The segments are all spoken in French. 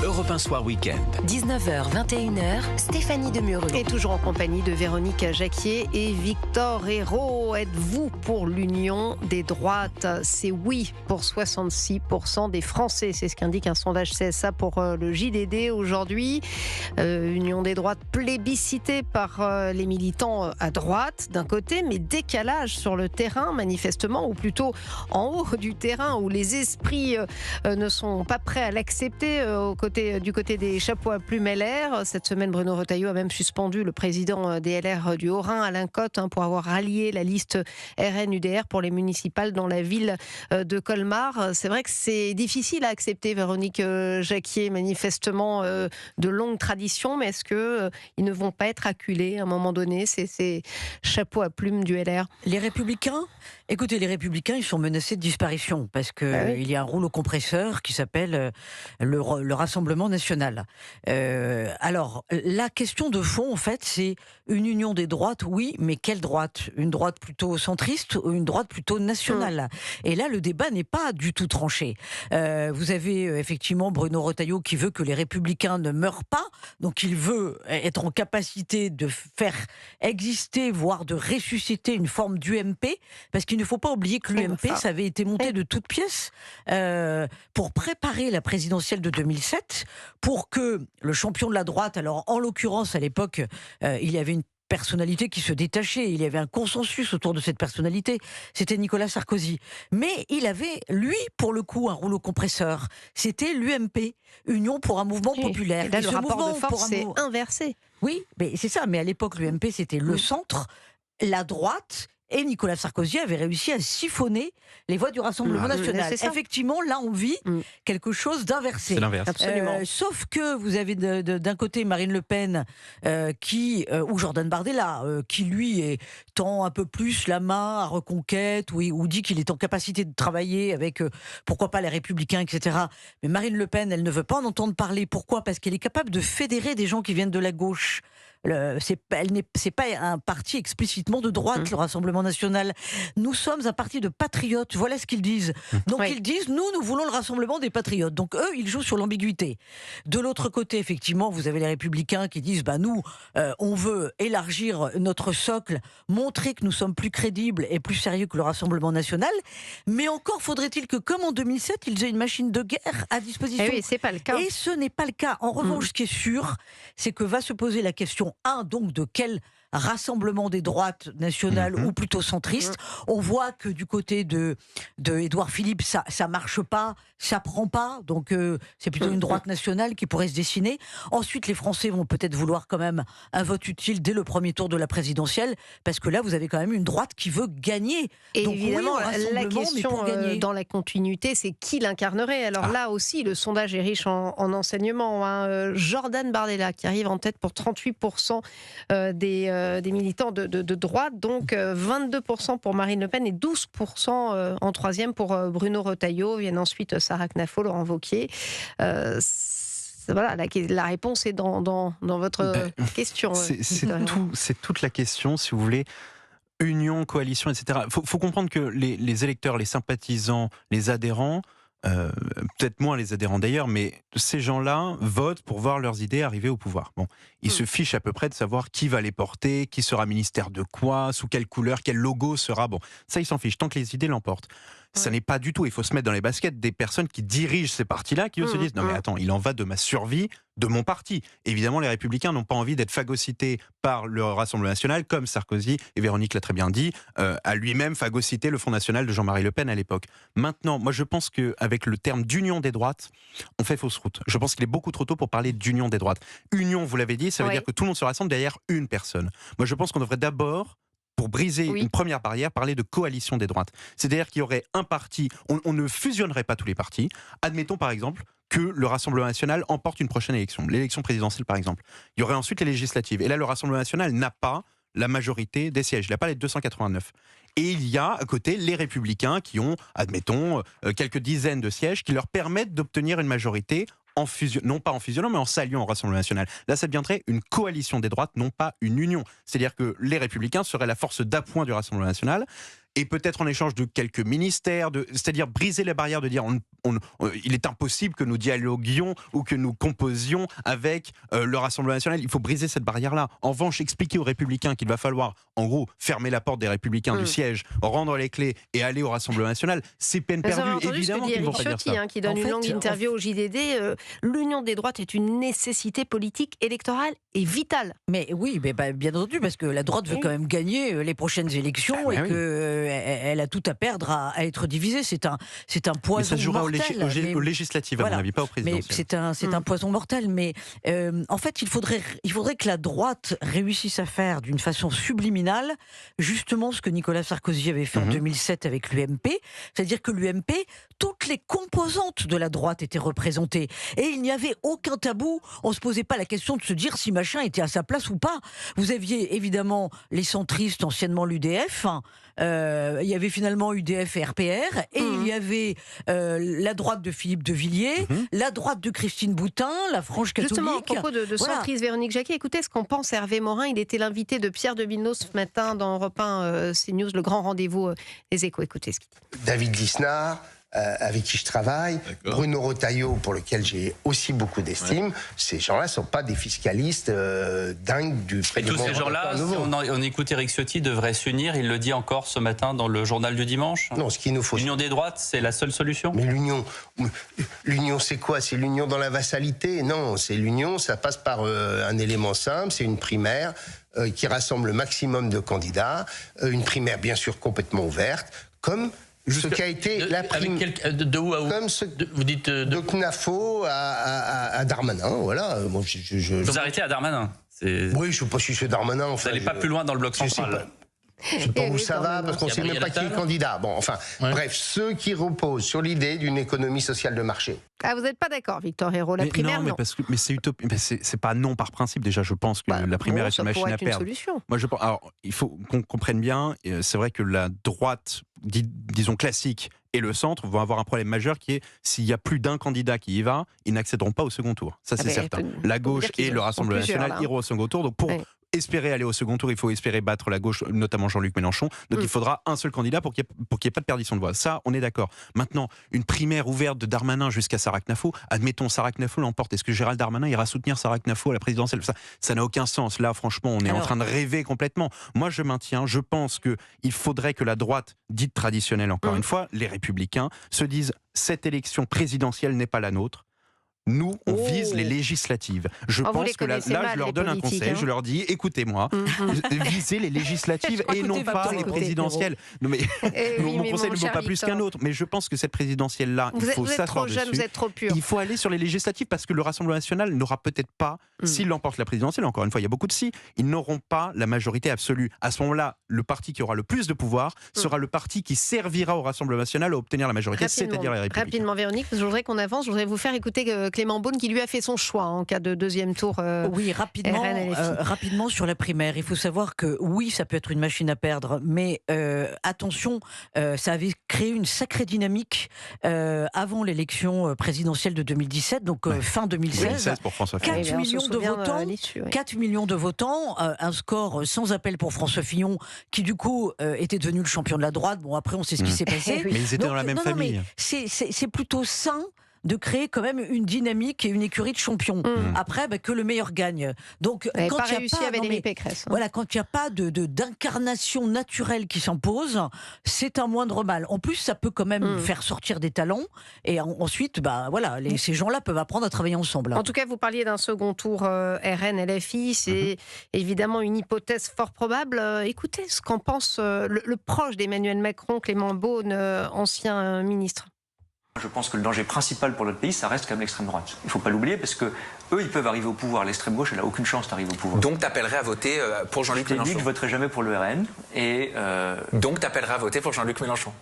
Europe 1 Soir Week-end. 19h, 21h, Stéphanie Demureux. Et toujours en compagnie de Véronique Jacquier et Victor Hérault. Êtes-vous pour l'union des droites? C'est oui pour 66% des Français. C'est ce qu'indique un sondage CSA pour le JDD aujourd'hui. Union des droites plébiscitée par les militants à droite d'un côté, mais décalage sur le terrain manifestement, ou plutôt en haut du terrain où les esprits ne sont pas prêts à l'accepter du côté des chapeaux à plumes LR. Cette semaine, Bruno Retailleau a même suspendu le président des LR du Haut-Rhin, Alain Cotte, pour avoir rallié la liste RN-UDR pour les municipales dans la ville de Colmar. C'est vrai que c'est difficile à accepter, Véronique Jacquier, manifestement de longue tradition, mais est-ce qu'ils ne vont pas être acculés à un moment donné, ces chapeaux à plumes du LR? Les Républicains, écoutez, les Républicains, ils sont menacés de disparition parce qu'il y a un rouleau compresseur qui s'appelle le Rassemblement national. Alors, la question de fond, en fait, c'est une union des droites, oui, mais quelle droite? Une droite plutôt centriste ou une droite plutôt nationale? Et là, le débat n'est pas du tout tranché. Vous avez effectivement Bruno Retailleau qui veut que les Républicains ne meurent pas, donc il veut être en capacité de faire exister, voire de ressusciter une forme d'UMP, parce qu'il ne faut pas oublier que l'UMP, ça avait été monté de toutes pièces pour préparer la présidentielle de 2007, pour que le champion de la droite, alors en l'occurrence à l'époque, il y avait une personnalité qui se détachait, il y avait un consensus autour de cette personnalité, c'était Nicolas Sarkozy. Mais il avait, lui, pour le coup, un rouleau compresseur. C'était l'UMP, Union pour un mouvement populaire. Et là, le rapport de force s'est inversé. Oui, mais c'est ça, mais à l'époque, l'UMP, c'était le centre, la droite. Et Nicolas Sarkozy avait réussi à siphonner les voix du Rassemblement national. Effectivement, là, on vit quelque chose d'inversé. C'est l'inverse. Absolument. Sauf que vous avez d'un côté Marine Le Pen ou Jordan Bardella qui, lui, tend un peu plus la main à Reconquête ou dit qu'il est en capacité de travailler avec, pourquoi pas, les Républicains, etc. Mais Marine Le Pen, elle ne veut pas en entendre parler. Pourquoi? Parce qu'elle est capable de fédérer des gens qui viennent de la gauche. C'est pas un parti explicitement de droite, le Rassemblement national. Nous sommes un parti de patriotes. Voilà ce qu'ils disent. Donc ils disent, nous voulons le rassemblement des patriotes. Donc eux, ils jouent sur l'ambiguïté. De l'autre côté, effectivement, vous avez les Républicains qui disent, nous, on veut élargir notre socle, montrer que nous sommes plus crédibles et plus sérieux que le Rassemblement national. Mais encore faudrait-il que, comme en 2007, ils aient une machine de guerre à disposition. Oui, c'est pas le cas. Et ce n'est pas le cas. En revanche, ce qui est sûr, c'est que va se poser la question, donc de quel rassemblement des droites nationales ou plutôt centristes. On voit que du côté de Édouard Philippe, ça marche pas, ça prend pas, donc c'est plutôt une droite nationale qui pourrait se dessiner. Ensuite, les Français vont peut-être vouloir quand même un vote utile dès le premier tour de la présidentielle, parce que là, vous avez quand même une droite qui veut gagner. Et donc, évidemment, la question dans la continuité, c'est qui l'incarnerait. Alors là aussi, le sondage est riche en enseignements. Jordan Bardella, qui arrive en tête pour 38% des militants de droite, donc 22% pour Marine Le Pen et 12% en troisième pour Bruno Retailleau. Viennent ensuite Sarah Knafo, Laurent Wauquiez. Voilà, la réponse est dans votre question. C'est toute la question, si vous voulez. Union, coalition, etc. Faut comprendre que les électeurs, les sympathisants, les adhérents, peut-être moins les adhérents d'ailleurs, mais ces gens-là votent pour voir leurs idées arriver au pouvoir. Bon, ils se fichent à peu près de savoir qui va les porter, qui sera ministère de quoi, sous quelle couleur, quel logo sera. Bon, ça ils s'en fichent, tant que les idées l'emportent. Ça n'est pas du tout, il faut se mettre dans les baskets des personnes qui dirigent ces partis-là, qui eux se disent, non mais attends, il en va de ma survie, de mon parti. Évidemment, les Républicains n'ont pas envie d'être phagocytés par le Rassemblement national, comme Sarkozy, et Véronique l'a très bien dit, a lui-même phagocyté le Front national de Jean-Marie Le Pen à l'époque. Maintenant, moi je pense qu'avec le terme d'union des droites, on fait fausse route. Je pense qu'il est beaucoup trop tôt pour parler d'union des droites. Union, vous l'avez dit, ça veut dire que tout le monde se rassemble derrière une personne. Moi je pense qu'on devrait d'abord, pour briser une première barrière, parler de coalition des droites. C'est-à-dire qu'il y aurait un parti, on ne fusionnerait pas tous les partis. Admettons par exemple que le Rassemblement national emporte une prochaine élection, l'élection présidentielle par exemple. Il y aurait ensuite les législatives. Et là, le Rassemblement national n'a pas la majorité des sièges, il n'a pas les 289. Et il y a à côté les Républicains qui ont, admettons, quelques dizaines de sièges qui leur permettent d'obtenir une majorité non pas en fusionnant, mais en s'alliant au Rassemblement national. Là, ça deviendrait une coalition des droites, non pas une union. C'est-à-dire que les Républicains seraient la force d'appoint du Rassemblement national, et peut-être en échange de quelques ministères, c'est-à-dire briser les barrières de dire il est impossible que nous dialoguions ou que nous composions avec le Rassemblement national. Il faut briser cette barrière-là. En revanche, expliquer aux Républicains qu'il va falloir, en gros, fermer la porte des Républicains du siège, rendre les clés et aller au Rassemblement national, c'est peine perdue. Évidemment qu'ils ne vont pas dire ça. Qui donne une longue interview au JDD, l'union des droites est une nécessité politique, électorale et vitale. Mais oui, mais bien entendu, parce que la droite veut quand même gagner les prochaines élections et qu'elle a tout à perdre à être divisée. C'est un poison mortel. Mais ça se jouera aux législatives, à mon avis, pas aux présidentielles. Mais c'est un poison mortel. Mais en fait, il faudrait que la droite réussisse à faire d'une façon subliminale justement ce que Nicolas Sarkozy avait fait en 2007 avec l'UMP. C'est-à-dire que l'UMP, toutes les composantes de la droite étaient représentées. Et il n'y avait aucun tabou. On ne se posait pas la question de se dire si machin était à sa place ou pas. Vous aviez évidemment les centristes, anciennement l'UDF. Il y avait finalement UDF et RPR. Et il y avait la droite de Philippe de Villiers, la droite de Christine Boutin, la frange catholique. Justement, à propos de centriste Véronique Jacquier, écoutez ce qu'en pense Hervé Morin. Il était l'invité de Pierre de Villeneuve ce matin dans Europe 1 CNews, le grand rendez-vous des Échos. Écoutez ce qu'il dit. David Lisnard, avec qui je travaille, Bruno Retailleau, pour lequel j'ai aussi beaucoup d'estime. Ces gens-là ne sont pas des fiscalistes dingues du prélèvement. Et tous ces gens-là, si on écoute Éric Ciotti, devraient s'unir. Il le dit encore ce matin dans le journal du dimanche. Non, ce qu'il nous faut. L'union des droites, c'est la seule solution. Mais l'union, c'est quoi? C'est l'union dans la vassalité? Non, c'est l'union, ça passe par un élément simple, c'est une primaire qui rassemble le maximum de candidats, une primaire bien sûr complètement ouverte, comme ce qui a été la prime de où à où? Comme ce, vous dites de CNAFO à Darmanin, voilà. Moi, vous arrêtez à Darmanin. Oui, je ne sais pas si c'est Darmanin. Enfin, vous n'allez pas plus loin dans le bloc central. Je ne sais pas où ça va, parce qu'on ne sait même pas qui est candidat. Bon, enfin, bref, ceux qui reposent sur l'idée d'une économie sociale de marché. Ah, vous n'êtes pas d'accord, Victor Hérault, la primaire, non. Mais c'est utopie. C'est pas non par principe, déjà, je pense que la primaire est une machine à perdre. Moi, alors, il faut qu'on comprenne bien, c'est vrai que la droite, disons classique, et le centre vont avoir un problème majeur qui est, s'il y a plus d'un candidat qui y va, ils n'accéderont pas au second tour. Ça, c'est certain. La gauche et le Rassemblement national iront au second tour. Donc, pour espérer aller au second tour, il faut espérer battre la gauche, notamment Jean-Luc Mélenchon. Donc il faudra un seul candidat pour qu'il n'y ait pas de perdition de voix. Ça, on est d'accord. Maintenant, une primaire ouverte de Darmanin jusqu'à Sarah Knafo, admettons Sarah Knafo l'emporte. Est-ce que Gérald Darmanin ira soutenir Sarah Knafo à la présidentielle? Ça n'a aucun sens. Là, franchement, on est en train de rêver complètement. Moi, je maintiens, je pense qu'il faudrait que la droite, dite traditionnelle encore une fois, les Républicains, se disent cette élection présidentielle n'est pas la nôtre. Nous, on vise les législatives. Je pense que là, je leur donne un conseil. Je leur dis, écoutez-moi, visez les législatives et non pas les présidentielles. Non, mais, mon conseil ne vaut pas plus qu'un autre. Mais je pense que cette présidentielle-là, il faut s'asseoir dessus. Vous êtes trop pur. Il faut aller sur les législatives parce que le Rassemblement national n'aura peut-être pas, s'il emporte la présidentielle, encore une fois, il y a beaucoup de si, ils n'auront pas la majorité absolue. À ce moment-là, le parti qui aura le plus de pouvoir sera le parti qui servira au Rassemblement national à obtenir la majorité, c'est-à-dire les Républicains. Rapidement, Véronique, je voudrais qu'on avance. Je voudrais vous faire écouter Clément Beaune qui lui a fait son choix en cas de deuxième tour. Oui, rapidement sur la primaire. Il faut savoir que oui, ça peut être une machine à perdre, mais attention, ça avait créé une sacrée dynamique avant l'élection présidentielle de 2017, donc fin 2016. Pour François 4 millions de votants, 4 millions de votants, un score sans appel pour François Fillon, qui du coup était devenu le champion de la droite. Bon, après, on sait ce qui s'est passé. Mais ils étaient dans la même famille. C'est plutôt sain de créer quand même une dynamique et une écurie de champions. Après, que le meilleur gagne. Donc, quand il n'y a pas d'incarnation naturelle qui s'impose, c'est un moindre mal. En plus, ça peut quand même faire sortir des talents. Et ensuite, ces gens-là peuvent apprendre à travailler ensemble. En tout cas, vous parliez d'un second tour RN-LFI. C'est évidemment une hypothèse fort probable. Écoutez ce qu'en pense le proche d'Emmanuel Macron, Clément Beaune, ancien ministre. Je pense que le danger principal pour notre pays, ça reste quand même l'extrême droite. Il ne faut pas l'oublier parce que eux, ils peuvent arriver au pouvoir. L'extrême gauche, elle n'a aucune chance d'arriver au pouvoir. Donc tu appellerais à voter pour Jean-Luc Mélenchon? Je ne voterai jamais pour le RN. Donc tu appellerais à voter pour Jean-Luc Mélenchon?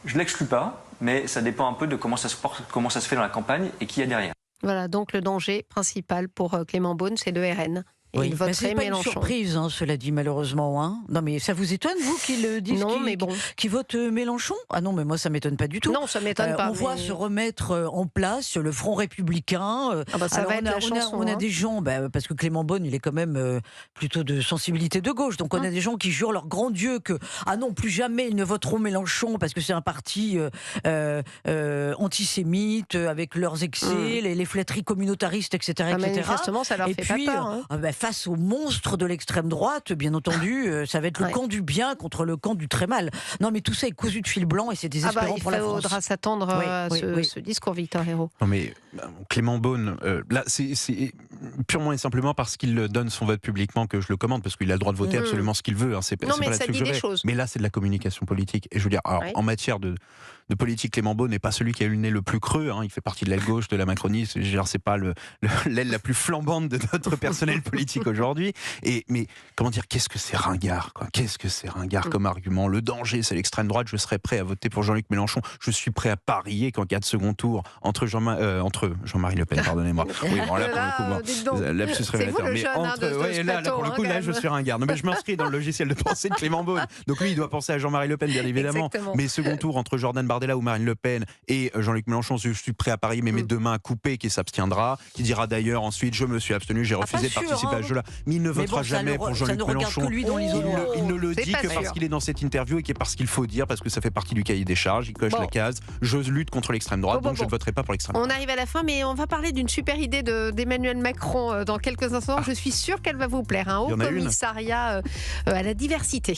Je ne l'exclus pas, mais ça dépend un peu de comment ça se fait dans la campagne et qui y a derrière. Voilà, donc le danger principal pour Clément Beaune, c'est le RN. Et Oui, il mais voterait c'est pas une Mélenchon. surprise, hein, cela dit, malheureusement. Hein. Non, mais ça vous étonne, vous, qu'ils disent Non, mais bon. qu'ils votent Mélenchon? Ah non, mais moi, ça m'étonne pas du tout. Non, ça m'étonne pas. On voit se remettre en place le Front républicain. Ah bah, ça Alors, va être la chanson, on a hein. des gens, parce que Clément Beaune, il est quand même plutôt de sensibilité de gauche. Donc on a des gens qui jurent leur grand Dieu que ah non, plus jamais ils ne voteront Mélenchon parce que c'est un parti antisémite avec leurs excès, les flatteries communautaristes, etc., Ah, etc. manifestement, ça leur Et fait puis, pas peur. Hein. face au monstre de l'extrême droite, bien entendu, ça va être le Ouais. camp du bien contre le camp du très mal. Non, mais tout ça est cousu de fil blanc et c'est désespérant pour la France. Il faudra s'attendre à ce discours, Victor Hérault. Non mais Clément Beaune, là c'est purement et simplement parce qu'il donne son vote publiquement que je le commande, parce qu'il a le droit de voter absolument ce qu'il veut. Hein, c'est Non, mais pas ça là-dessus dit que je des vais. choses. Mais là c'est de la communication politique. Et je veux dire, alors, en matière de politique, Clément Beaune n'est pas celui qui a eu le nez le plus creux. Hein, il fait partie de l'aile gauche de la Macronie. C'est pas l'aile la plus flambante de notre personnel politique aujourd'hui. Mais comment dire, qu'est-ce que c'est ringard, quoi. Qu'est-ce que c'est ringard comme argument. Le danger, c'est l'extrême droite. Je serais prêt à voter pour Jean-Luc Mélenchon. Je suis prêt à parier qu'en cas de second tour entre Jean-Marie Le Pen, pardonnez-moi. Oui, bon, là, pour le coup, bon, lapsus révélateur. C'est vous le jeune là, pour le coup, là, je suis ringard. Non, mais je m'inscris dans le logiciel de pensée de Clément Beaune. Donc lui, il doit penser à Jean-Marie Le Pen, bien évidemment. Exactement. Mais second tour entre Jordan Bardella ou Marine Le Pen et Jean-Luc Mélenchon, je suis prêt à parier, mais mes deux mains coupées, qui s'abstiendra, qui dira d'ailleurs ensuite je me suis abstenu, j'ai refusé de participer à ce jeu-là. Mais il ne votera jamais pour Jean-Luc Mélenchon. Il ne le dit que parce qu'il est dans cette interview et parce qu'il faut dire, parce que ça fait partie du cahier des charges. Il coche la case. Je lutte contre l'extrême droite, donc je ne voterai pas pour l'extrême droite. On arrive à la fin, mais on va parler d'une super idée d'Emmanuel Macron dans quelques instants. Je suis sûre qu'elle va vous plaire. Un haut commissariat à la diversité.